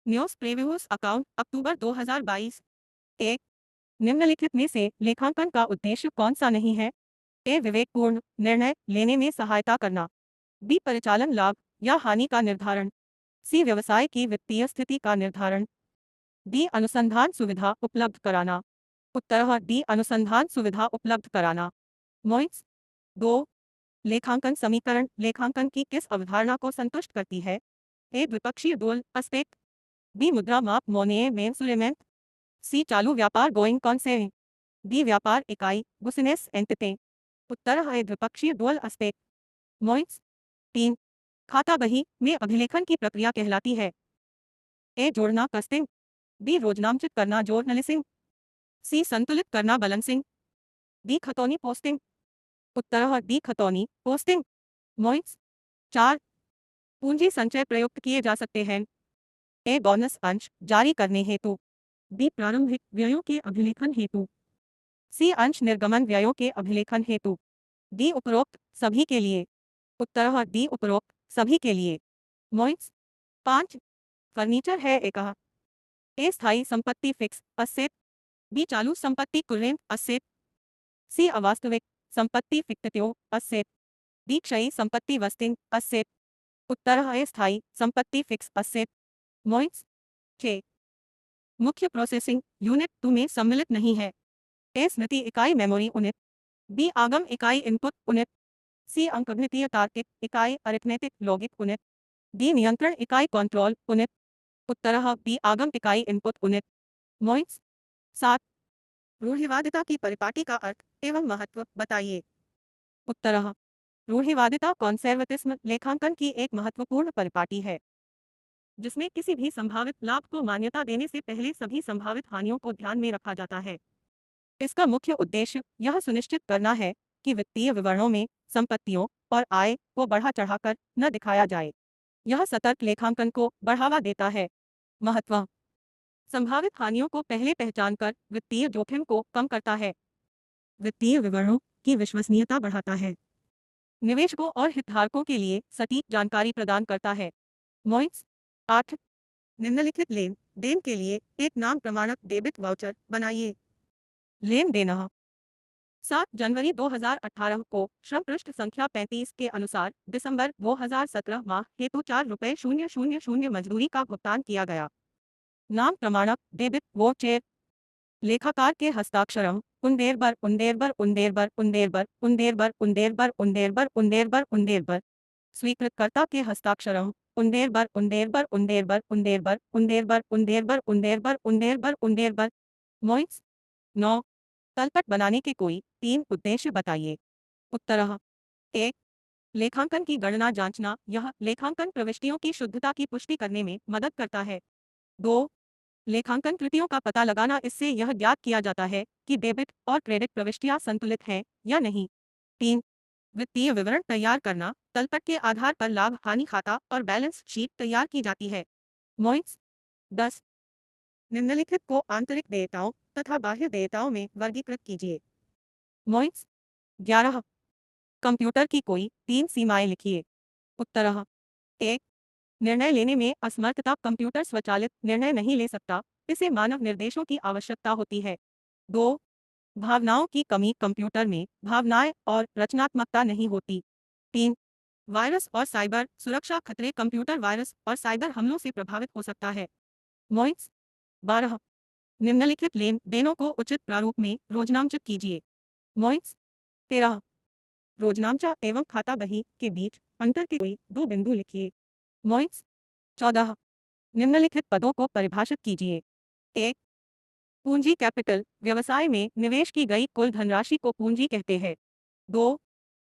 News previews account अक्टूबर 2022। एक, निम्नलिखित में से लेखांकन का उद्देश्य कौन सा नहीं है? ए, विवेकपूर्ण निर्णय लेने में सहायता करना। बी, परिचालन लाभ या हानि का निर्धारण। सी, व्यवसाय की वित्तीय स्थिति का निर्धारण। डी, अनुसंधान सुविधा उपलब्ध कराना। उत्तर है डी, अनुसंधान सुविधा उपलब्ध कराना। मोइट्स। 2, लेखांकन समीकरण लेखांकन की किस अवधारणा को संतुष्ट करती है? ए, द्विपक्षीय डुअल एस्पेक्ट। बी, मुद्रा माप मोनिये मेंसुरेमेंट। सी, चालू व्यापार गोइंग कॉन्सेव। डी, व्यापार इकाई बुसिनेस एंटिटी। उत्तर है द्विपक्षीय डुअल एस्पेक्ट। मोइट्स। 3, खाता बही में अभिलेखन की प्रक्रिया कहलाती है? ए, जोड़ना कस्टिंग। बी, रोजनामचित करना जर्नलिसिंग। सी, संतुलित करना बैलेंसिंग। डी, खतौनी पोस्टिंग। उत्तर है डी, खतौनी पोस्टिंग। मोइट्स। 4, पूंजी संचय प्रयुक्त किए जा सकते हैं? ए, बोनस अंश जारी करने हेतु। बी, प्रारंभिक व्ययों के अभिलेखन हेतु। सी, अंश निर्गमन व्ययों के अभिलेखन हेतु। डी, उपरोक्त सभी के लिए। उत्तर है डी, उपरोक्त सभी के लिए। मोइट्स। 5, फर्नीचर है एक। ए, स्थायी संपत्ति फिक्स असेट। बी, चालू संपत्ति कुरेंट असेट। सी, अवास्तविक संपत्ति फिक्टिव असेट। डी, क्षयी संपत्ति वस्टिंग असेट। उत्तर है स्थायी संपत्ति फिक्स असेट। मोइट्स। 6, मुख्य प्रोसेसिंग यूनिट 2 में सम्मिलित नहीं है? ए, स्मृति इकाई मेमोरी यूनिट। बी, आगम इकाई इनपुट यूनिट। सी, अंकगणितीय तार्किक इकाई अरिथमेटिक लॉजिक यूनिट। डी, नियंत्रण इकाई कंट्रोल यूनिट। उत्तर है बी, आगम इकाई इनपुट यूनिट। मोइट्स। 7, रूढ़िवादिता की परिपाटी का अर्थ एवं महत्व बताइए। उत्तर है रूढ़िवादिता कॉन्सर्वेटिज्म लेखांकन की एक महत्वपूर्ण परिपाटी है जिसमें किसी भी संभावित लाभ को मान्यता देने से पहले सभी संभावित हानियों को ध्यान में रखा जाता है। इसका मुख्य उद्देश्य यह सुनिश्चित करना है कि वित्तीय विवरणों में संपत्तियों और आय को बढ़ा चढ़ाकर न दिखाया जाए। यह सतर्क लेखांकन को बढ़ावा देता है। महत्व, संभावित हानियों को पहले पहचानकर वित्तीय जोखिम को कम करता है। वित्तीय विवरणों की विश्वसनीयता बढ़ाता है। निवेशकों और हितधारकों के लिए सटीक जानकारी प्रदान करता है। मोइट्स। 8, निम्नलिखित लेन देन के लिए एक नाम प्रमाणक डेबिट वाउचर बनाइए। लेन देन। 7 जनवरी 2018 को श्रम पृष्ठ संख्या 35 के अनुसार दिसंबर 2017 माह हेतु 4,000 मजदूरी का भुगतान किया गया। नाम प्रमाणक डेबिट वाउचर। लेखाकार के हस्ताक्षर उंडेरबर उंडेरबर उंडेरबर उंडेरबर उंडेरबर उंडेरबर उंडेरबर उंडेरबर उंडेरबर। स्वीकृतकर्ता के हस्ताक्षर उंडेरबर उंडेरबर उंडेरबर उंडेरबर उंडेरबर उंडेरबर उंडेरबर उंडेरबर उंडेरबर। मोइट्स। 9, तलपट बनाने के कोई 3 उद्देश्य बताइए। उत्तर है 1, लेखांकन की गणना जांचना यह लेखांकन प्रविष्टियों की शुद्धता की पुष्टि करने में मदद करता है। 2, लेखांकन त्रुटियों का पता लगाना इससे यह ज्ञात किया जाता है कि डेबिट और क्रेडिट प्रविष्टियां संतुलित हैं या नहीं। 3, वित्तीय विवरण तैयार करना तलपट के आधार पर लाभ हानि खाता और बैलेंस शीट तैयार की जाती है। मोइट्स। 10, निम्नलिखित को आंतरिक देयताओं तथा बाह्य देयताओं में वर्गीकृत कीजिए। मोइट्स। 11, कंप्यूटर की कोई 3 सीमाएं लिखिए। उत्तर है 1, निर्णय लेने में असमर्थता कंप्यूटर स्वचालित निर्णय नहीं ले सकता, इसे मानव निर्देशों की आवश्यकता होती है। 2, भावनाओं की कमी कंप्यूटर में भावनाएं और रचनात्मकता नहीं होती। 3, वायरस और साइबर सुरक्षा खतरे कंप्यूटर वायरस और साइबर हमलों से प्रभावित हो सकता है। मोइट्स। 12, निम्नलिखित लेन देनों को उचित प्रारूप में रोजनामचित कीजिए। मोइट्स। 13, रोजनामचा एवं खाता बही के बीच अंतर के कोई 2 बिंदु लिखिए। मोइट्स। 14, निम्नलिखित पदों को परिभाषित कीजिए। 1, पूंजी कैपिटल व्यवसाय में निवेश की गई कुल धनराशि को पूंजी कहते हैं। 2,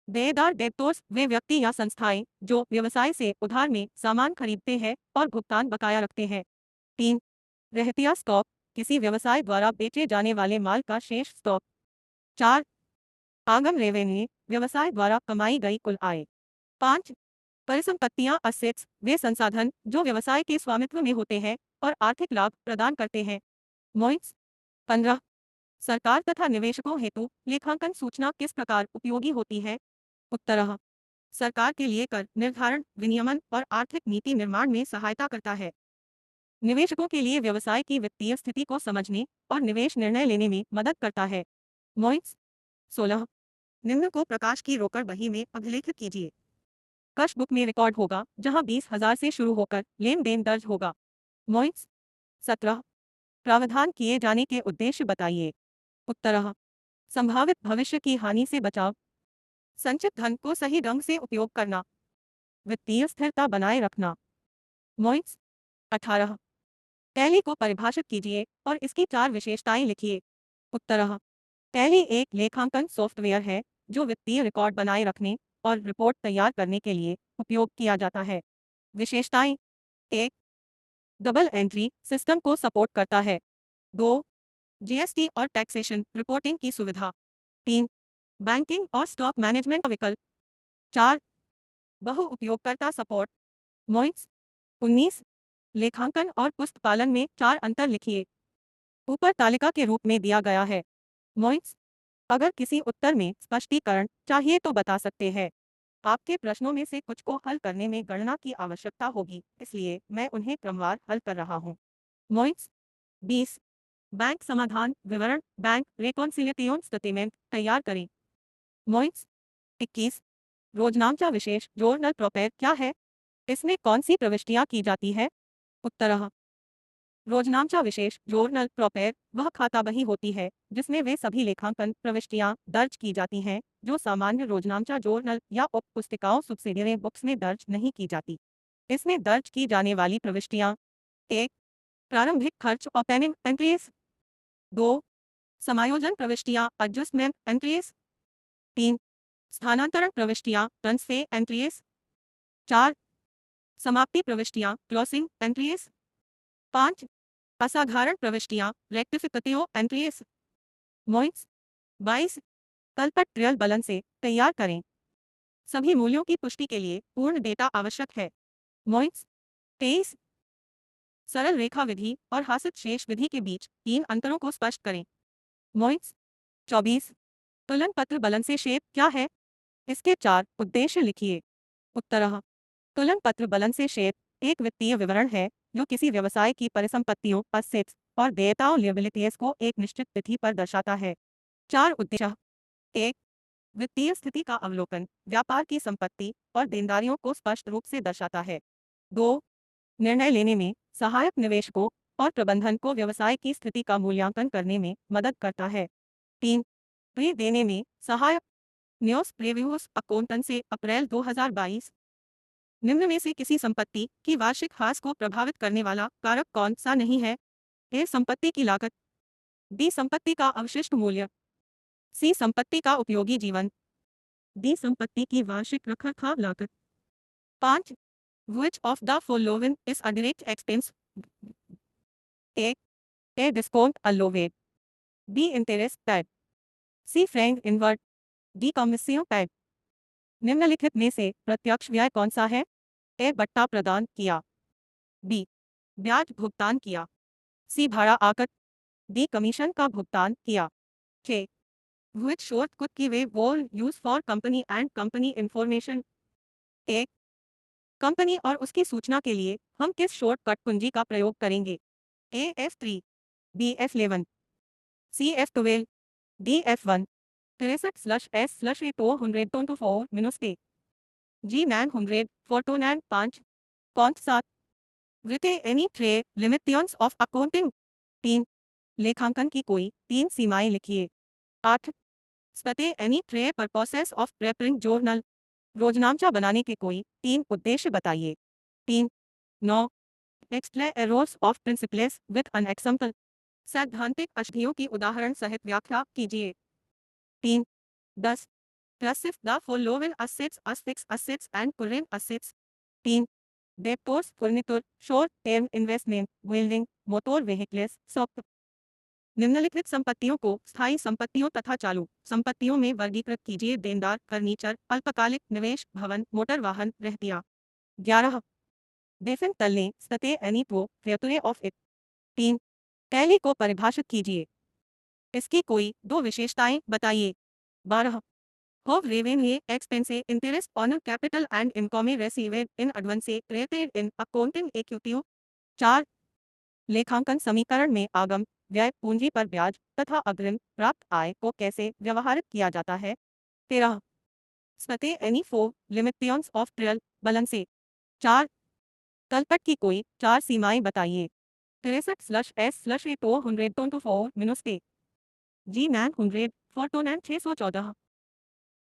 देयदार डेब्टर्स वे व्यक्ति या संस्थाएं जो व्यवसाय से उधार में सामान खरीदते हैं और भुगतान बकाया रखते हैं। 3, रहतिया स्टॉक किसी व्यवसाय द्वारा बेचे जाने वाले माल का शेष स्टॉक। 4, आगम रेवेन्यू व्यवसाय द्वारा कमाई गई कुल आय। 5, परिसंपत्तियां असेट्स वे संसाधन जो व्यवसाय के स्वामित्व में होते हैं और आर्थिक लाभ प्रदान करते हैं। मोइट्स। 15, सरकार तथा निवेशकों हेतु लेखांकन सूचना किस प्रकार उपयोगी होती है। उत्तर है सरकार के लिए कर निर्धारण विनियमन और आर्थिक नीति निर्माण में सहायता करता है। निवेशकों के लिए व्यवसाय की वित्तीय स्थिति को समझने और निवेश निर्णय लेने में मदद करता है। पॉइंट्स 16 निम्न को प्रकाश की रोकड़ बही में अभिलेखित कीजिए। कैश बुक में रिकॉर्ड होगा जहां 20,000 से शुरू होकर लेन देन दर्ज होगा। पॉइंट्स 17 प्रावधान किए जाने के उद्देश्य बताइए। उत्तर संभावित भविष्य की हानि से बचाव, संचित धन को सही ढंग से उपयोग करना, वित्तीय स्थिरता बनाए रखना। पॉइंट्स 18 टैली को परिभाषित कीजिए और इसकी 4 विशेषताएं लिखिए। उत्तर टैली एक लेखांकन सॉफ्टवेयर है जो वित्तीय रिकॉर्ड बनाए रखने और रिपोर्ट तैयार करने के लिए उपयोग किया जाता है। विशेषताएं: 1 डबल एंट्री सिस्टम को सपोर्ट करता है। 2 जीएसटी और टैक्सेशन रिपोर्टिंग की सुविधा। 3 बैंकिंग और स्टॉक मैनेजमेंट का विकल्प। 4 बहु उपयोगकर्ता सपोर्ट। पॉइंट्स 19 लेखांकन और पुस्तपालन में 4 अंतर लिखिए। ऊपर तालिका के रूप में दिया गया है। पॉइंट्स अगर किसी उत्तर में स्पष्टीकरण चाहिए तो बता सकते हैं। आपके प्रश्नों में से कुछ को हल करने में गणना की आवश्यकता होगी, इसलिए मैं उन्हें क्रमवार हल कर रहा हूँ। पॉइंट्स 20 बैंक समाधान विवरण बैंक रेकॉन्सिलिएशन स्टेटमेंट तैयार करें। पॉइंट्स 21 रोजनामचा विशेष जोर्नल प्रोपेर क्या है? इसमें कौन सी प्रविष्टियां की जाती है? उत्तर रोजनामचा विशेष जोर्नल प्रोपेर वह खाता बही होती है जिसमें वे सभी लेखांकन प्रविष्टियां दर्ज की जाती हैं जो सामान्य रोजनामचा जोर्नल या उप पुस्तिकाओं सब्सिडियरी बुक्स में दर्ज नहीं की जाती। इसमें दर्ज की जाने वाली प्रविष्टियां: 1 प्रारंभिक खर्च ओपनिंग एंट्रीज। 2 समायोजन प्रविष्टियां एडजस्टमेंट एंट्रीज। 3 स्थानांतरण प्रविष्टियां ट्रांसफर एंट्रीज। 4 समाप्ति प्रविष्टियां क्लोजिंग एंट्रीज। 5 असाधारण प्रविष्टियां रेक्टिफिकेटिव एंट्रीज। पॉइंट्स 22 तलपट ट्रियल बलन से तैयार करें। सभी मूल्यों की पुष्टि के लिए पूर्ण डेटा आवश्यक है। पॉइंट्स 23 सरल रेखा विधि और हासित शेष विधि के बीच 3 अंतरों को स्पष्ट करें। पॉइंट्स 24 तुलन पत्र बलन से शेप क्या है? इसके 4 उद्देश्य लिखिए। उत्तर तुलन पत्र बलन से शेप एक वित्तीय विवरण है जो किसी व्यवसाय की परिसंपत्तियों असेट्स और देयताओं लिएबिलिटीज को एक निश्चित तिथि पर दर्शाता है। 4 उद्देश्य: 1 वित्तीय स्थिति का अवलोकन व्यापार की संपत्ति और देनदारियों को स्पष्ट रूप से दर्शाता है। 2 निर्णय लेने में सहायक निवेशकों और प्रबंधन को व्यवसाय की स्थिति का मूल्यांकन करने में मदद करता है। 3 ऋण देने में सहायक न्यूज प्रीव्यूज अकाउंटेंट से अप्रैल 2022। निम्न में से किसी संपत्ति की वार्षिक हास को प्रभावित करने वाला कारक कौन सा नहीं है? ए संपत्ति की लागत। बी संपत्ति का अवशिष्ट मूल्य। सी संपत्ति का उपयोगी जीवन। डी संपत्ति की वार्षिक रखरखाव लागत। 5 Which of the following is a direct expense? A. A discount allowed. B. Interest paid. C. Frank inward. D. Commission paid. निम्नलिखित में से प्रत्यक्ष व्यय कौन सा है? ए बट्टा प्रदान किया। बी ब्याज भुगतान किया। सी भाड़ा आकट। डी कमीशन का भुगतान किया। के Which short could give a wall use for company and company information? A company और उसकी सूचना के लिए हम किस शॉर्टकट कुंजी का प्रयोग करेंगे? A F3, B F11, C F12, D F1 63/S/A 224 minus T G 900 फोर्टोनैन 5 कौन 7 write any three limitations of accounting 3 लेखांकन की कोई 3 सीमाएं लिखिए। 8 state any three purposes of preparing journal रोजनामचा बनाने के कोई 3 उद्देश्य बताइए। 3 9 explain errors of principles with an example सैद्धांतिक अशुद्धियों की उदाहरण सहित व्याख्या कीजिए। 3 10 Classify the following assets as fixed assets and current assets. 3 debtors furniture short term investment building motor vehicles soft निम्नलिखित संपत्तियों को स्थायी संपत्तियों तथा चालू संपत्तियों में वर्गीकृत कीजिए। देनदार फर्नीचर अल्पकालिक निवेश भवन मोटर वाहन रहतिया। 11 डेफिन तलने सते एनीटो फ्यूचर ऑफ इट। 3 टैली को परिभाषित कीजिए। इसकी कोई 2 विशेषताएं बताइए। 12 Have revenue expense interest on capital and income received in advance created in accounting equity. 4 लेखांकन समीकरण में आगम, व्यय, पूंजी पर ब्याज तथा अग्रिम प्राप्त आय को कैसे व्यवहारित किया जाता है। 13 state any four limitations of trial balance से 4 तलपट की कोई 4 सीमाएं बताइए। 63/S/A/200 मिनुस्टे जी 900 फोर्टोनैन 614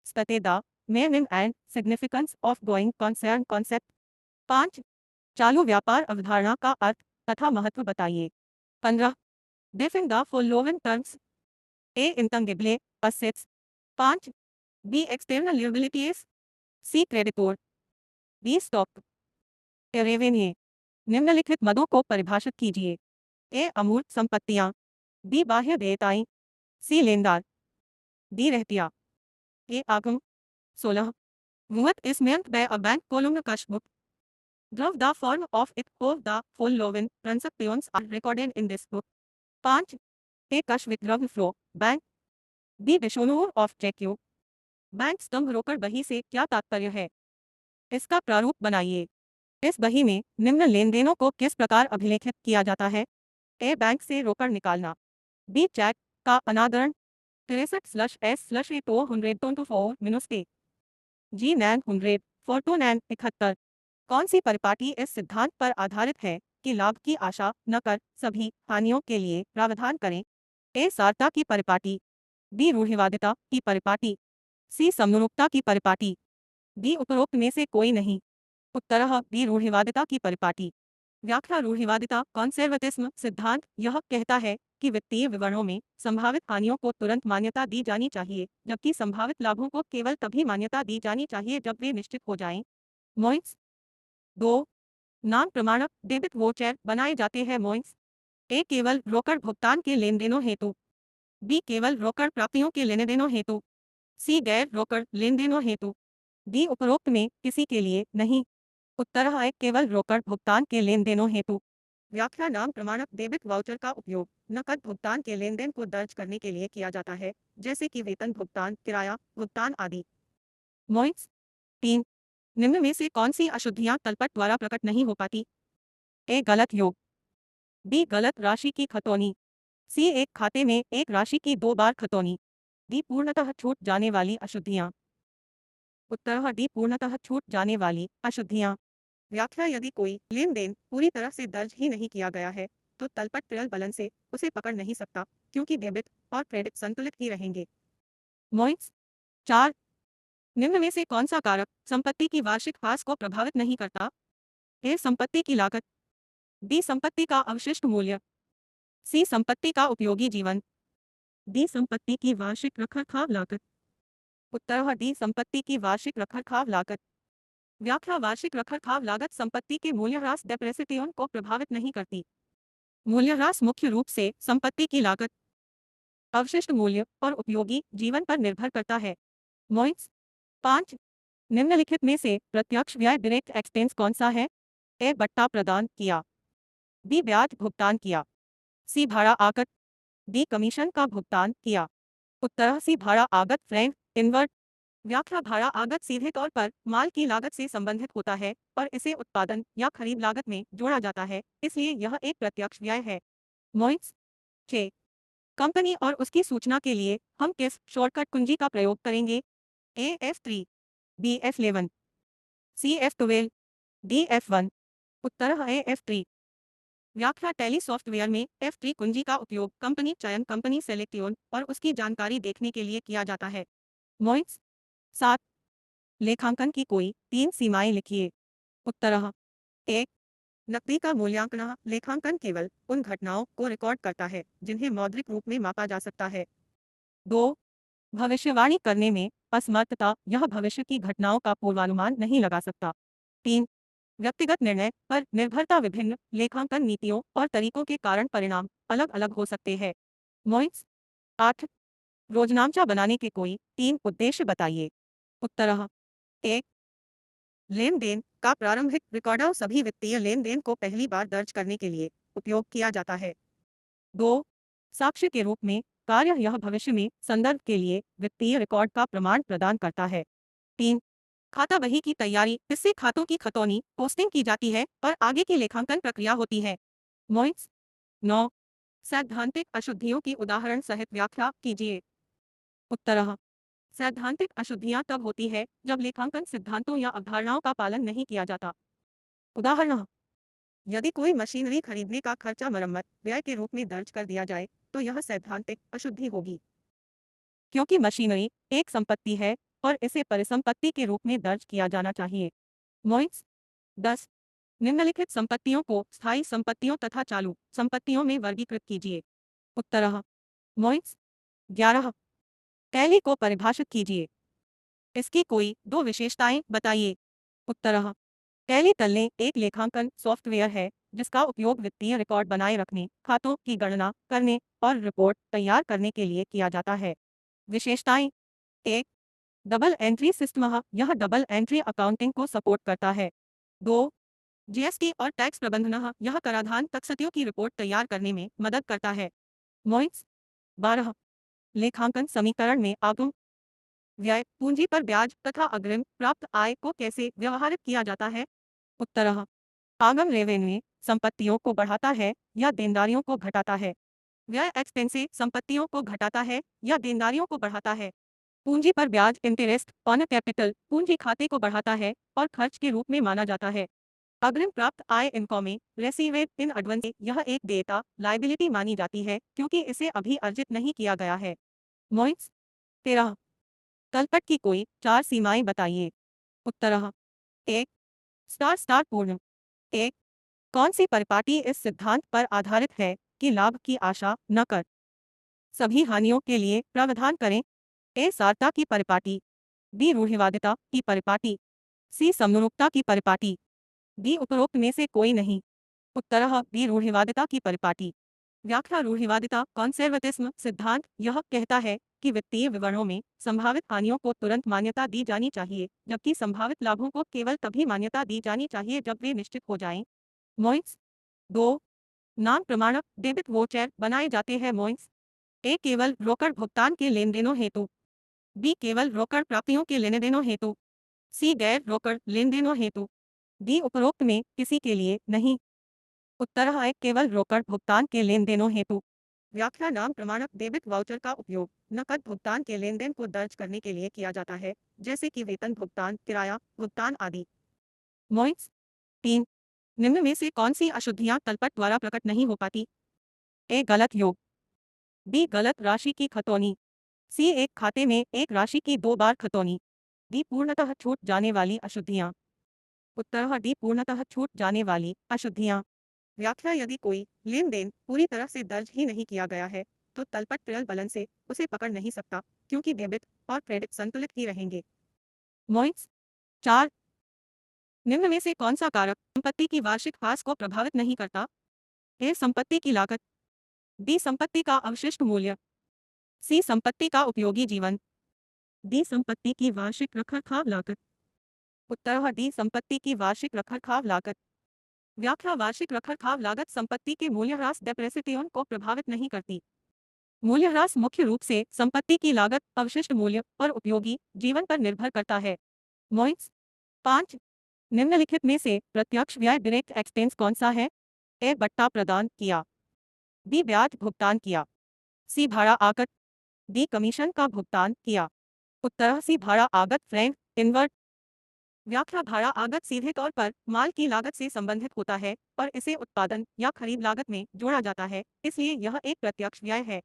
state the meaning and significance of going concern concept. 5 चालू व्यापार अवधारणा का अर्थ तथा महत्व बताइए। 15 define the following terms. A intangible assets. 5 B external liabilities. C creditor. B stock. Revenue. निम्नलिखित मदों को परिभाषित कीजिए। ए अमूर्त संपत्तियां। बी बाह्य देयताएं। सी लेनदार। डी रहतिया। ए आगम। 16 What is meant by a bank column cash book? Draw the form of it of the following transactions are recorded in this book. 5 A cash withdrawal flow bank. B dishonour of cheque यू। Bank स्तंभ रोकड़ बही से क्या तात्पर्य है। इसका प्रारूप बनाइए। इस बही में निम्न लेनदेनों को किस प्रकार अभिलेखित किया जाता है। ए बैंक से रोकड़ निकालना। बी चेक का अनादरण 63/S/A/200 मिनुस्टे जी 900 फोर्टोनैन 71 कौन सी परिपाटी इस सिद्धांत पर आधारित है कि लाभ की आशा न कर सभी हानियों के लिए प्रावधान करें। ए सारता की परिपाटी। बी रूढ़िवादिता की परिपाटी। सी समनुरूपता की परिपाटी। डी उपरोक्त में से कोई नहीं। उत्तरः बी रूढ़िवादिता की परिपाटी। व्याख्या रूढ़िवादिता कॉन्सेर्वेटिज्म सिद्धांत यह कहता है कि वित्तीय विवरणों में संभावित हानियों को तुरंत मान्यता दी जानी चाहिए, जबकि संभावित लाभों को केवल तभी मान्यता दी जानी चाहिए जब वे निश्चित हो जाएं। मोइंस 2 नाम प्रमाणक डेबिट वोचर बनाए जाते हैं। मोइंस ए केवल रोकड़ भुगतान के लेन देनों हेतु। बी केवल रोकड़ प्राप्तियों के लेने देनों हेतु। सी गैर रोकड़ लेन देनों हेतु। डी उपरोक्त में किसी के लिए नहीं। उत्तर है केवल रोकड़ भुगतान के लेन देनों हेतु। व्याख्या नाम प्रमाणक डेबिट वाउचर का उपयोग नकद भुगतान के लेन देन को दर्ज करने के लिए किया जाता है, जैसे कि वेतन भुगतान, किराया भुगतान आदि। मोइंस 3 निम्न में से कौन सी अशुद्धियां तलपट द्वारा प्रकट नहीं हो पाती। ए गलत योग। बी गलत राशि की खतौनी। सी एक खाते में एक राशि की 2 बार खतौनी। डी पूर्णतः छूट जाने वाली अशुद्धियां। उत्तर डी पूर्णतः छूट जाने वाली अशुद्धियां। व्याख्या यदि कोई लेन देन पूरी तरह से दर्ज ही नहीं किया गया है तो तलपट ट्रेल बलन से उसे पकड़ नहीं सकता, क्योंकि डेबिट और क्रेडिट संतुलित ही रहेंगे। मोइंस 4 निम्न में से कौन सा कारक संपत्ति की वार्षिक हास को प्रभावित नहीं करता। ए संपत्ति की लागत। बी संपत्ति का अवशिष्ट मूल्य। सी संपत्ति का उपयोगी जीवन। डी संपत्ति की वार्षिक रखरखाव लागत। उत्तर डी संपत्ति की वार्षिक रखरखाव लागत। व्याख्या वार्षिक रखरखाव लागत संपत्ति के मूल्यह्रास डेप्रेसिएशन को प्रभावित नहीं करती। मूल्यह्रास मुख्य रूप से संपत्ति की लागत, अवशिष्ट मूल्य और उपयोगी जीवन पर निर्भर करता है। मोइंस 5 निम्नलिखित में से प्रत्यक्ष व्यय डायरेक्ट एक्सपेंस कौन सा है। ए बट्टा प्रदान किया। बी ब्याज भुगतान किया। सी भाड़ा आगत। डी कमीशन का भुगतान किया। उत्तर सी भाड़ा आगत फ्रैंक इनवर्ट। व्याख्या भाड़ा आगत सीधे तौर पर माल की लागत से संबंधित होता है और इसे उत्पादन या खरीद लागत में जोड़ा जाता है, इसलिए यह एक प्रत्यक्ष व्यय है। मोइंस 6 कंपनी और उसकी सूचना के लिए हम किस शॉर्टकट कुंजी का प्रयोग करेंगे। A F3 B F11 C F12 D F1। उत्तर है F3। व्याख्या टैली सॉफ्टवेयर में F3 कुंजी का उपयोग कंपनी चयन, कंपनी सेलेक्टियोन और उसकी जानकारी देखने के लिए किया जाता है। मोइंस 7 लेखांकन की कोई 3 सीमाएं लिखिए। उत्तर 1 नकदी का मूल्यांकन लेखांकन केवल उन घटनाओं को रिकॉर्ड करता है जिन्हें मौद्रिक रूप में मापा जा सकता है। 2 भविष्यवाणी करने में असमर्थता, यह भविष्य की घटनाओं का पूर्वानुमान नहीं लगा सकता। 3 व्यक्तिगत निर्णय पर निर्भरता, विभिन्न लेखांकन नीतियों और तरीकों के कारण परिणाम अलग अलग हो सकते हैं। मोइंस 8 रोजनामचा बनाने के कोई 3 उद्देश्य बताइए। उत्तर 1 लेन देन का प्रारंभिक रिकॉर्ड सभी वित्तीय लेन देन को पहली बार दर्ज करने के लिए उपयोग किया जाता है। 2 साक्ष्य के रूप में कार्य, यह भविष्य में संदर्भ के लिए वित्तीय रिकॉर्ड का प्रमाण प्रदान करता है। 3 खाता बही की तैयारी, इससे खातों की खतौनी पोस्टिंग की जाती है और आगे की लेखांकन प्रक्रिया होती है। मोइंस 9 सैद्धांतिक अशुद्धियों की उदाहरण सहित व्याख्या कीजिए। उत्तर सैद्धांतिक अशुद्धियां तब होती है जब लेखांकन सिद्धांतों या अवधारणाओं का पालन नहीं किया जाता। उदाहरण, यदि कोई मशीनरी खरीदने का खर्चा मरम्मत व्यय के रूप में दर्ज कर दिया जाए तो यह सैद्धांतिक अशुद्धि होगी, क्योंकि मशीनरी एक संपत्ति है और इसे परिसंपत्ति के रूप में दर्ज किया जाना चाहिए। मोइट्स 10 निम्नलिखित संपत्तियों को स्थायी संपत्तियों तथा चालू संपत्तियों में वर्गीकृत कीजिए। उत्तर मोइट्स 11 टैली को परिभाषित कीजिए। इसकी कोई दो विशेषताएं बताइए। उत्तर टैली टलने एक लेखांकन सॉफ्टवेयर है जिसका उपयोग वित्तीय रिकॉर्ड बनाए रखने, खातों की गणना करने और रिपोर्ट तैयार करने के लिए किया जाता है। विशेषताएं, एक डबल एंट्री सिस्टम, यह डबल एंट्री अकाउंटिंग को सपोर्ट करता है। 2 जीएसटी और टैक्स प्रबंधन, यह कराधान तकसतियों की रिपोर्ट तैयार करने में मदद करता है। मोइट्स 12 लेखांकन समीकरण में आगम व्यय, पूंजी पर ब्याज तथा अग्रिम प्राप्त आय को कैसे व्यवहारित किया जाता है। उत्तर आगम रेवेन्यू संपत्तियों को बढ़ाता है या देनदारियों को घटाता है। व्यय एक्सपेंसे संपत्तियों को घटाता है या देनदारियों को बढ़ाता है। पूंजी पर ब्याज इंटरेस्ट ऑन कैपिटल पूंजी खाते को बढ़ाता है और खर्च के रूप में माना जाता है। अग्रिम प्राप्त आय इनकम में रेसीवेड इन एडवांस, यह एक देयता लायबिलिटी मानी जाती है क्योंकि इसे अभी अर्जित नहीं किया गया है। मोइट्स 13 तलपट की कोई चार सीमाएं बताइए। उत्तर एक स्टार स्टार पूर्ण। एक कौन सी परिपाटी इस सिद्धांत पर आधारित है कि लाभ की आशा न कर सभी हानियों के लिए प्रावधान करें। ए सारता की परिपाटी, बी रूढ़िवादिता की परिपाटी, सी समनुरूपता की परिपाटी, डी उपरोक्त में से कोई नहीं। उत्तर बी रूढ़िवादिता की परिपाटी। व्याख्या रूढ़िवादिता कॉन्सेर्वेटिज्म सिद्धांत यह कहता है कि वित्तीय विवरणों में संभावित हानियों को तुरंत मान्यता दी जानी चाहिए जबकि संभावित लाभों को केवल तभी मान्यता दी जानी चाहिए जब वे निश्चित हो जाएं। मोइट्स 2 नाम प्रमाणक डेबिट वोचर बनाए जाते हैं। मोइट्स ए केवल रोकड़ भुगतान के लेन देनों हेतु, बी केवल रोकड़ प्राप्तियों के लेने देनों हेतु, सी गैर रोकड़ लेन देनों हेतु, डी उपरोक्त में किसी के लिए नहीं। उत्तर है केवल रोकड़ भुगतान के लेन देनों हेतु। व्याख्या नाम प्रमाणक डेबिट वाउचर का उपयोग नकद भुगतान के लेन देन को दर्ज करने के लिए किया जाता है, जैसे कि वेतन भुगतान, किराया भुगतान आदि। मोइट्स 3 निम्न में से कौन सी अशुद्धियां तलपट द्वारा प्रकट नहीं हो पाती। ए गलत योग, बी गलत राशि की खतौनी, सी एक खाते में एक राशि की दो बार खतौनी, डी पूर्णतः छूट जाने वाली अशुद्धियां। उत्तर डी पूर्णतः छूट जाने वाली अशुद्धियां। व्याख्या यदि कोई लेन देन पूरी तरह से दर्ज ही नहीं किया गया है तो तलपट ट्रेल बलन से उसे पकड़ नहीं सकता क्योंकि डेबिट और क्रेडिट संतुलित ही रहेंगे। मोइट्स 4 निम्न में से कौन सा कारक संपत्ति की वार्षिक हास को प्रभावित नहीं करता। ए संपत्ति की लागत, बी संपत्ति का अवशिष्ट मूल्य, सी संपत्ति का उपयोगी जीवन, डी संपत्ति की वार्षिक रखरखाव लागत। उत्तर डी संपत्ति की वार्षिक रखरखाव लागत। व्याख्या वार्षिक रखरखाव लागत संपत्ति के मूल्यह्रास डेप्रेसिएशन को प्रभावित नहीं करती। मूल्यह्रास मुख्य रूप से संपत्ति की लागत, अवशिष्ट मूल्य और उपयोगी जीवन पर निर्भर करता है। मोइट्स 5 निम्नलिखित में से प्रत्यक्ष व्यय डायरेक्ट एक्सपेंस कौन सा है। ए बट्टा प्रदान किया, बी ब्याज भुगतान किया, सी भाड़ा आगत, डी कमीशन का भुगतान किया। उत्तर सी भाड़ा आगत फ्रैंक इनवर्ट। व्याख्या भाड़ा आगत सीधे तौर पर माल की लागत से संबंधित होता है और इसे उत्पादन या खरीद लागत में जोड़ा जाता है, इसलिए यह एक प्रत्यक्ष व्यय है।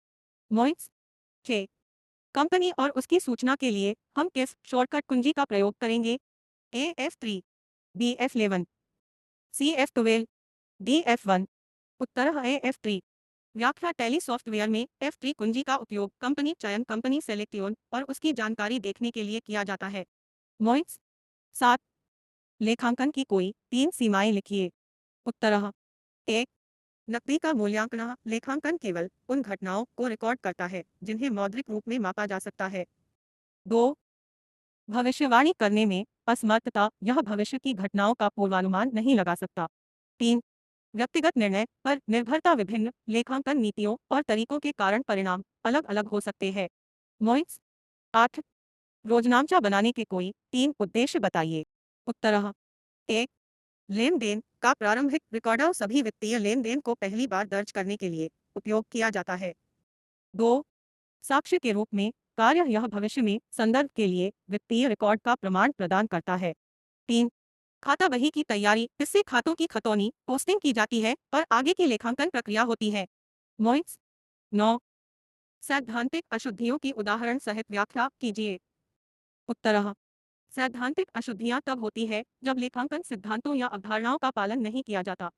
मोइट्स 6 कंपनी और उसकी सूचना के लिए हम किस शॉर्टकट कुंजी का प्रयोग करेंगे। A F3, B F11, C F12, D F1। उत्तर है F3। व्याख्या टैली सॉफ्टवेयर में F3 कुंजी का उपयोग कंपनी चयन, कंपनी सेलेक्टियोन और उसकी जानकारी देखने के लिए किया जाता है। मोइट्स 7 लेखांकन की कोई तीन सीमाएं लिखिए। उत्तर एक नकदी का मूल्यांकन लेखांकन केवल उन घटनाओं को रिकॉर्ड करता है जिन्हें मौद्रिक रूप में मापा जा सकता है। 2 भविष्यवाणी करने में असमर्थता, यह भविष्य की घटनाओं का पूर्वानुमान नहीं लगा सकता। 3 व्यक्तिगत निर्णय पर निर्भरता, विभिन्न लेखांकन नीतियों और तरीकों के कारण परिणाम अलग अलग हो सकते हैं। मोइट्स 8 रोजनामचा बनाने के कोई तीन उद्देश्य बताइए। उत्तर एक लेन देन का प्रारंभिक रिकॉर्ड सभी वित्तीय लेन देन को पहली बार दर्ज करने के लिए उपयोग किया जाता है। 2 साक्ष्य के रूप में कार्य यह भविष्य में संदर्भ के लिए वित्तीय रिकॉर्ड का प्रमाण प्रदान करता है। 3 खाता बही की तैयारी, इससे खातों की खतौनी पोस्टिंग की जाती है और आगे की लेखांकन प्रक्रिया होती है। मोइट्स 9 सैद्धांतिक अशुद्धियों की उदाहरण सहित व्याख्या कीजिए। उत्तर सैद्धांतिक अशुद्धियां तब होती है जब लेखांकन सिद्धांतों या अवधारणाओं का पालन नहीं किया जाता।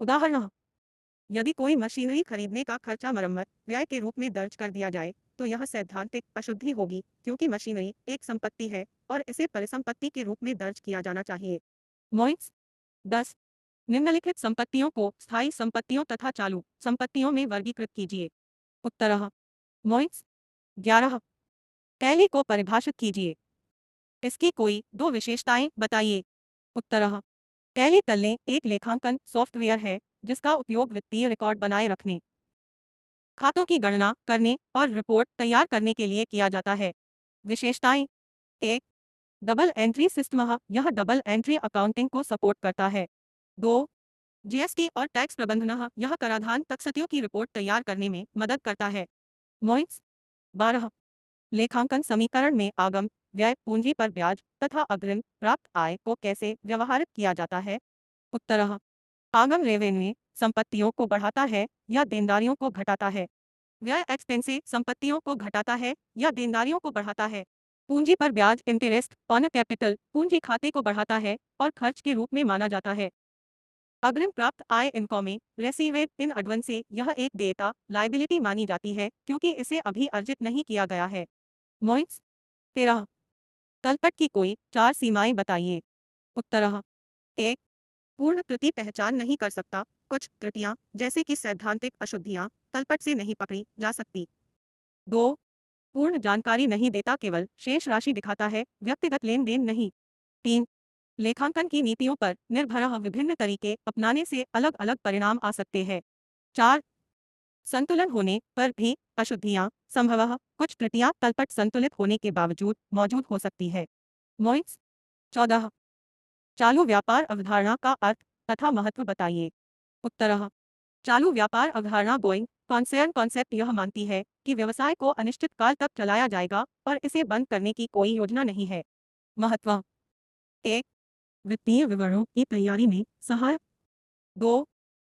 उदाहरण, यदि कोई मशीनरी खरीदने का खर्चा मरम्मत व्यय के रूप में दर्ज कर दिया जाए तो यह सैद्धांतिक अशुद्धि होगी, क्योंकि मशीनरी एक संपत्ति है और इसे परिसंपत्ति के रूप में दर्ज किया जाना चाहिए। मोइट्स 10 निम्नलिखित संपत्तियों को स्थायी संपत्तियों तथा चालू संपत्तियों में वर्गीकृत कीजिए। उत्तर मोइट्स 11 टैली को परिभाषित कीजिए। इसकी कोई दो विशेषताएं बताइए। उत्तर टैली तल्ले एक लेखांकन सॉफ्टवेयर है जिसका उपयोग वित्तीय रिकॉर्ड बनाए रखने, खातों की गणना करने और रिपोर्ट तैयार करने के लिए किया जाता है। विशेषताएं, एक डबल एंट्री सिस्टम, यह डबल एंट्री अकाउंटिंग को सपोर्ट करता है। 2 जीएसटी और टैक्स प्रबंधन, यह कराधान तकसतियों की रिपोर्ट तैयार करने में मदद करता है। मोइट्स 12 लेखांकन समीकरण में आगम व्यय, पूंजी पर ब्याज तथा अग्रिम प्राप्त आय को कैसे व्यवहारित किया जाता है। उत्तर आगम रेवेन्यू संपत्तियों को बढ़ाता है या देनदारियों को घटाता है। व्यय एक्सपेंसे संपत्तियों को घटाता है या देनदारियों को बढ़ाता है। पूंजी पर ब्याज इंटरेस्ट ऑन कैपिटल पूंजी खाते को बढ़ाता है और खर्च के रूप में माना जाता है। अग्रिम प्राप्त आय इनकम में रेसीवेड इन एडवांस से यह एक देयता लायबिलिटी मानी जाती है क्योंकि इसे अभी अर्जित नहीं किया गया है। मोइट्स 13 तलपट की कोई चार सीमाएं बताइए। उत्तर एक पूर्ण त्रुटि पहचान नहीं कर सकता, कुछ त्रुटियां जैसे कि सैद्धांतिक अशुद्धियां तलपट से नहीं पकड़ी जा सकती। 2 पूर्ण जानकारी नहीं देता, केवल शेष राशि दिखाता है, व्यक्तिगत लेन देन नहीं। 3 लेखांकन की नीतियों पर निर्भर विभिन्न तरीके अपनाने से अलग अलग परिणाम आ सकते हैं। 4 संतुलन होने पर भी अशुद्धियां संभवतः कुछ त्रुटियां तलपट संतुलित होने के बावजूद मौजूद हो सकती है। मोइट्स 14 चालू व्यापार अवधारणा का अर्थ तथा महत्व बताइए। उत्तर चालू व्यापार अवधारणा गोइंग कॉन्सर्न कॉन्सेप्ट यह मानती है कि व्यवसाय को अनिश्चित काल तक चलाया जाएगा और इसे बंद करने की कोई योजना नहीं है। महत्व, एक वित्तीय विवरणों की तैयारी में सहायक। 2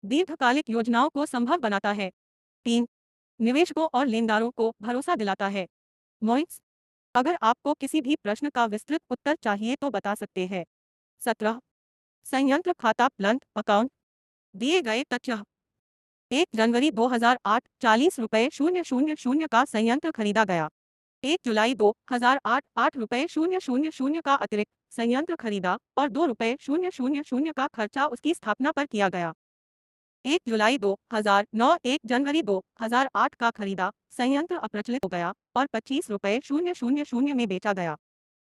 दीर्घकालिक योजनाओं को संभव बनाता है। 3 निवेशकों और लेनदारों को भरोसा दिलाता है। मोइट्स अगर आपको किसी भी प्रश्न का विस्तृत उत्तर चाहिए तो बता सकते हैं। 17 संयंत्र खाता प्लंथ अकाउंट दिए गए तथ्य। 1 जनवरी 2008 40 रुपये 000 का संयंत्र खरीदा गया। 1 जुलाई 2008 8 रुपये 000 का अतिरिक्त संयंत्र खरीदा और 2 रुपये 000 का खर्चा उसकी स्थापना पर किया गया। 1 जुलाई 2009 1 जनवरी 2008 का खरीदा संयंत्र अप्रचलित हो गया और 25 रुपये 000 में बेचा गया।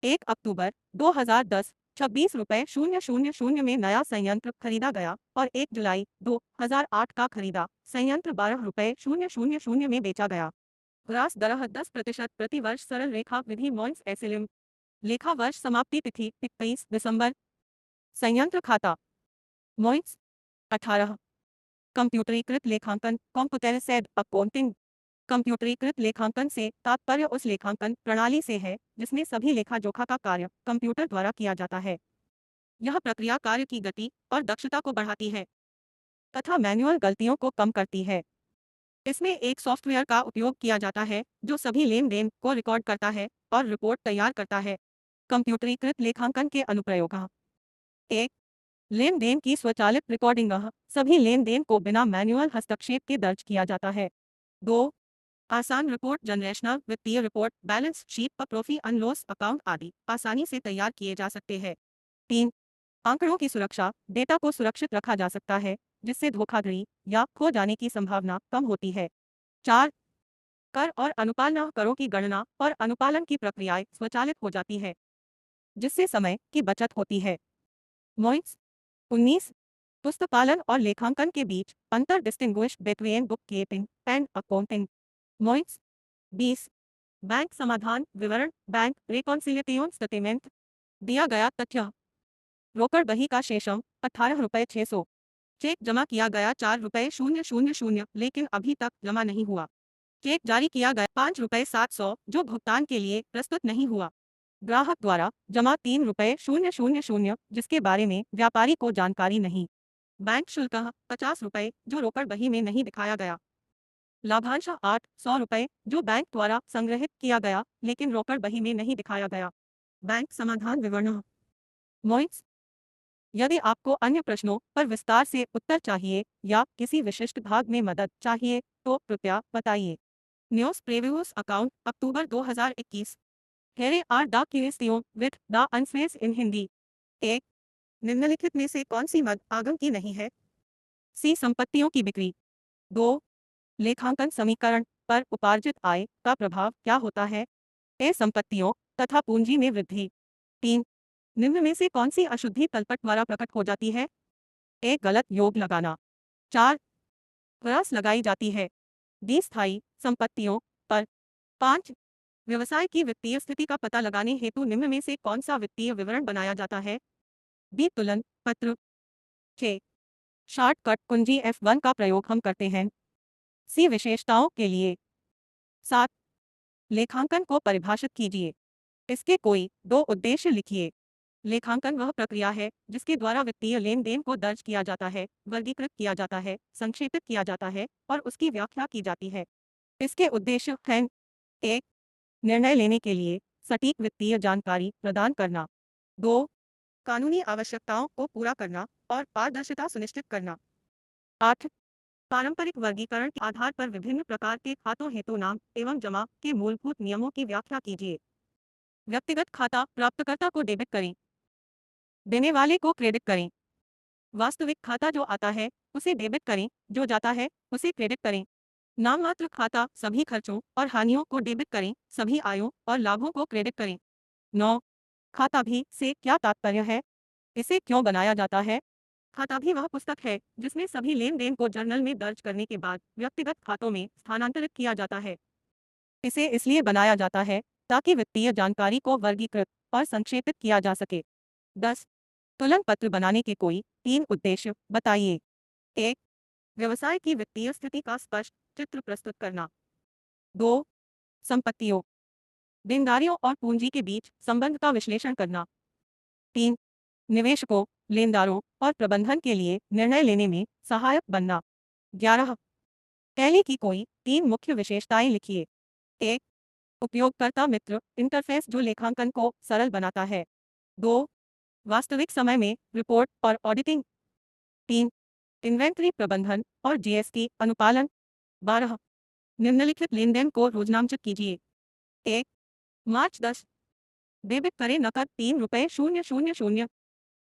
1 अक्टूबर 2010 26 रुपये 000 में नया संयंत्र खरीदा गया और 1 जुलाई 2008 का खरीदा संयंत्र 12 रुपये 000 में बेचा गया। ग्रास दर 10% प्रति वर्ष सरल रेखा विधि मॉइंस एसिलिम। लेखा वर्ष समाप्ति तिथि 21 दिसंबर। संयंत्र खाता मॉइंस 18 कंप्यूटरीकृत लेखांकन कॉम्प्यूटराइज्ड अकाउंटिंग। कंप्यूटरीकृत लेखांकन से तात्पर्य उस लेखांकन प्रणाली से है जिसमें सभी लेखा जोखा का कार्य कंप्यूटर द्वारा किया जाता है। यह प्रक्रिया कार्य की गति और दक्षता को बढ़ाती है तथा मैनुअल गलतियों को कम करती है। इसमें एक सॉफ्टवेयर का उपयोग किया जाता है जो सभी लेन देन को रिकॉर्ड करता है और रिपोर्ट तैयार करता है। कंप्यूटरीकृत लेखांकन के अनुप्रयोग। 1 लेन देन की स्वचालित रिकॉर्डिंग, सभी लेन देन को बिना मैनुअल हस्तक्षेप के दर्ज किया जाता है। 2 आसान रिपोर्ट जनरेशन, वित्तीय रिपोर्ट बैलेंस शीट और प्रॉफिट एंड लॉस अकाउंट आदि आसानी से तैयार किए जा सकते हैं। 3 आंकड़ों की सुरक्षा, डेटा को सुरक्षित रखा जा सकता है जिससे धोखाधड़ी या खो जाने की संभावना कम होती है। 4 कर और अनुपालन, करों की गणना और अनुपालन की प्रक्रियाएं स्वचालित हो जाती है जिससे समय की बचत होती है। मोइट्स 19 पुस्तकालन और लेखांकन के बीच अंतर, distinguish between book keeping and accounting. मोइट्स 20 बैंक समाधान विवरण बैंक रिकॉन्सिलिएशन स्टेटमेंट। दिया गया तथ्य रोकड़ बही का शेषम 18 रुपये 600। चेक जमा किया गया 4 रुपये 000, लेकिन अभी तक जमा नहीं हुआ। चेक जारी किया गया 5 रुपये 700, जो भुगतान के लिए प्रस्तुत नहीं हुआ। ग्राहक द्वारा जमा 3 रुपये 000, जिसके बारे में व्यापारी को जानकारी नहीं। बैंक शुल्क 50 रुपये, जो रोकड़ बही में नहीं दिखाया गया। लाभांश 800 रुपये, जो बैंक द्वारा संग्रहित किया गया लेकिन रोकड़ बही में नहीं दिखाया गया। बैंक समाधान विवरण। मोइट्स, यदि आपको अन्य प्रश्नों पर विस्तार से उत्तर चाहिए या किसी विशिष्ट भाग में मदद चाहिए तो कृपया बताइए। News previews account October 2021। Here are the question with the answers in Hindi. 1. निम्नलिखित में से कौन सी मद आगम की नहीं है? सी. संपत्तियों की बिक्री। 2. लेखांकन समीकरण पर उपार्जित आय का प्रभाव क्या होता है? ए. संपत्तियों तथा पूंजी में वृद्धि। 3. निम्न में से कौन सी अशुद्धि तलपट द्वारा प्रकट हो जाती है? ए. गलत योग लगाना। 4. क्रॉस लगाई जाती है दी स्थायी संपत्तियों पर। 5. व्यवसाय की वित्तीय स्थिति का पता लगाने हेतु निम्न में से कौन सा वित्तीय विवरण बनाया जाता है? बी. तुलन पत्र। 6. शॉर्टकट कुंजी F1 का प्रयोग हम करते हैं। सी. विशेषताओं के लिए। 7. लेखांकन को परिभाषित कीजिए। इसके कोई 2 उद्देश्य लिखिए। लेखांकन वह प्रक्रिया है जिसके द्वारा वित्तीय लेन देन को दर्ज किया जाता है, वर्गीकृत किया जाता है, संक्षेपित किया जाता है और उसकी व्याख्या की जाती है। इसके उद्देश्य हैं: 1. निर्णय लेने के लिए सटीक वित्तीय जानकारी प्रदान करना। 2. कानूनी आवश्यकताओं को पूरा करना और पारदर्शिता सुनिश्चित करना। 8. पारंपरिक वर्गीकरण के आधार पर विभिन्न प्रकार के खातों हेतु नाम एवं जमा के मूलभूत नियमों की व्याख्या कीजिए। व्यक्तिगत खाता प्राप्तकर्ता को डेबिट करें, देने वाले को क्रेडिट करें। वास्तविक खाता जो आता है उसे डेबिट करें, जो जाता है उसे क्रेडिट करें। नाममात्र खाता सभी खर्चों और हानियों को डेबिट करें, सभी आयों और लाभों को क्रेडिट करें। 9. खाता भी से क्या तात्पर्य है? इसे क्यों बनाया जाता है? खाता भी वह पुस्तक है जिसमें सभी लेन देन को जर्नल में दर्ज करने के बाद व्यक्तिगत खातों में स्थानांतरित किया जाता है। इसे इसलिए बनाया जाता है ताकि वित्तीय जानकारी को वर्गीकृत और संक्षेपित किया जा सके। 10. तुलन पत्र बनाने के कोई 3 उद्देश्य बताइए। 1. व्यवसाय की वित्तीय स्थिति का स्पष्ट चित्र प्रस्तुत करना। 2. संपत्तियों, देनदारियों और पूंजी के बीच संबंध का विश्लेषण करना। 3. निवेशकों, लेनदारों और प्रबंधन के लिए निर्णय लेने में सहायक बनना। 11. टैली की कोई 3 मुख्य विशेषताएं लिखिए। 1. उपयोगकर्ता मित्र इंटरफेस जो लेखांकन को सरल बनाता है। 2. वास्तविक समय में रिपोर्ट और ऑडिटिंग। 3. इन्वेंट्री प्रबंधन और जीएसटी अनुपालन। 12. निम्नलिखित लेनदेन को रोजनामचित कीजिए। 1. मार्च 10, डेबिट करें नकद 3 रुपये 000,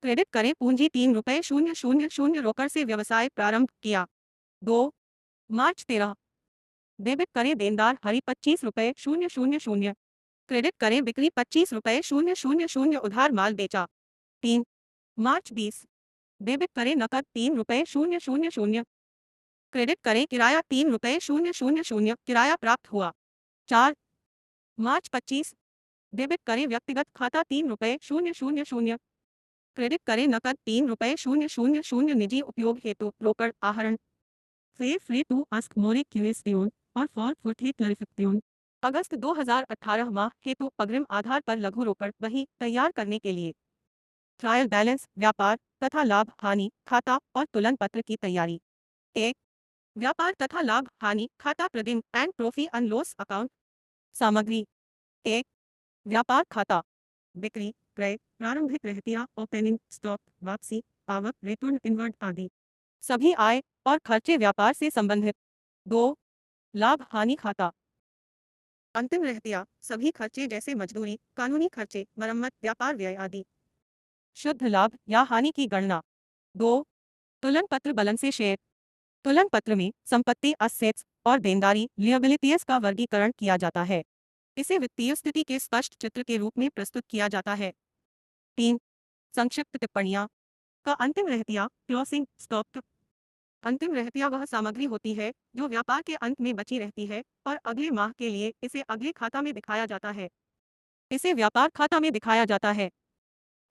क्रेडिट करें पूंजी 3 रुपये 000, रोकड़ से व्यवसाय प्रारंभ किया। 2. मार्च 13, डेबिट करें देनदार हरी 25 रुपये 000, क्रेडिट करें बिक्री 25 रुपये 000, उधार माल बेचा। 3. मार्च 20, डेबिट करें नकद 3 रुपये 000, क्रेडिट करें किराया 3 रुपये 000, किराया प्राप्त हुआ। 4. मार्च 25, डेबिट करें व्यक्तिगत खाता 3 रुपये 000, क्रेडिट करें नकद 3 रुपये 000, निजी उपयोग हेतु रोकड़ आहरण। Feel free to ask more questions और for further clarification। अगस्त 2018 माह हेतु अग्रिम आधार पर लघु रोकड़ बही तैयार करने के लिए ट्रायल बैलेंस, व्यापार तथा लाभ हानि खाता और तुलन पत्र की तैयारी। 1. व्यापार तथा लाभ हानि खाता premium and profit and loss account. सामग्री। 1. व्यापार खाता, बिक्री, क्रय, प्रारंभिक रहतिया, ओपनिंग स्टॉक, वापसी, आवक, रिटर्न इनवर्ड आदि सभी आय और खर्चे व्यापार से संबंधित। 2. लाभ हानि खाता, अंतिम रहतिया, सभी खर्चे जैसे मजदूरी, कानूनी खर्चे, मरम्मत, व्यापार व्यय आदि। शुद्ध लाभ या हानि की गणना। 2. तुलन पत्र बलन से शेयर, तुलन पत्र में संपत्ति असेट्स और देनदारी लिएबिलिटीज का वर्गीकरण किया जाता है। इसे वित्तीय स्थिति के स्पष्ट चित्र के रूप में प्रस्तुत किया जाता है। 3. संक्षिप्त टिप्पणियां का अंतिम रहतिया क्लोजिंग स्टॉक। अंतिम रहतिया वह सामग्री होती है जो व्यापार के अंत में बची रहती है और अगले माह के लिए इसे अगले खाता में दिखाया जाता है। इसे व्यापार खाता में दिखाया जाता है।